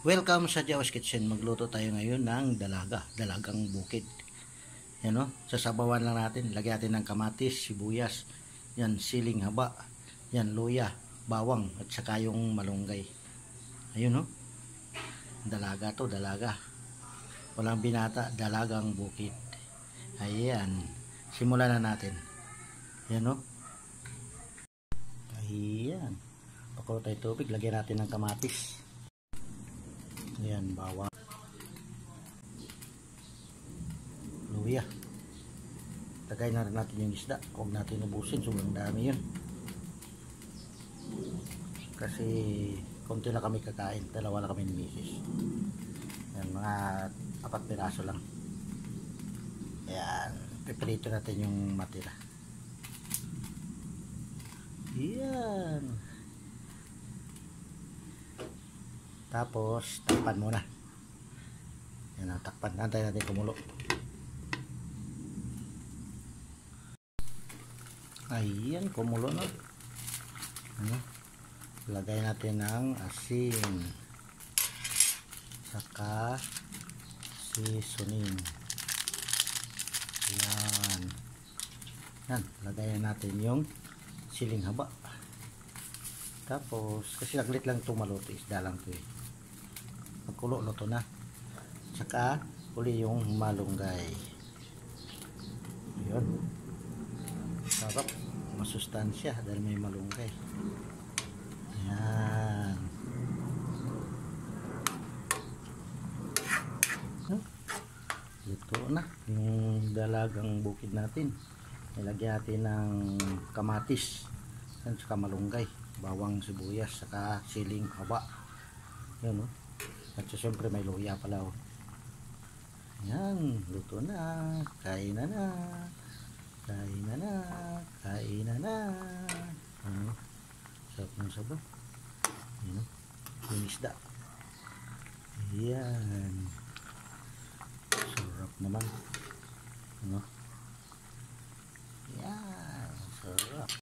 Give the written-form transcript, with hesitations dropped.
Welcome sa Jawas Kitchen. Magluto tayo ngayon ng dalagang bukid. Yan o, sasabawan lang natin. Lagyan natin ng kamatis, sibuyas, yan, siling haba, yan, luya, bawang, at saka yung malunggay. Ayun o, dalaga to, dalaga. Walang binata, dalagang bukid. Ayan, simulan na natin. Yan o. Ayan, pakulo tayo tubig, lagyan natin ng kamatis. Ayan, bawang, luya. Lagay na rin natin yung isda. Huwag natin ubusin, sobrang dami yun. Kasi konti na kami kakain, dalawa na kami ni misis. Ayan, mga 4 piraso lang. Ayan, piprito natin yung matira. Ayan. Tapos, takpan muna. Yan ang takpan. Antay natin kumulo. Ayan, kumulo na. Ano? Lagay natin ng asin. Saka seasoning. Yan. Yan. Lagayan natin yung siling haba. Tapos, kasi laglit lang itong maluto. Isda lang ito eh. Pagkulo, luto na. Saka, uli yung malunggay. Ayun. Sarap. Masustansya dahil may malunggay. Ayan. Luto na. Yung dalagang bukid natin. Ilagyan natin ng kamatis. Saka malunggay. Bawang, sibuyas, saka siling haba. Yan o. At siyempre may luya pala o. Yan, luto na. Kain na na. Kain na na. Kain na na. Ano? Sarap ng sabaw. Yan o. Yung isda. Yan. Sarap naman. Ano?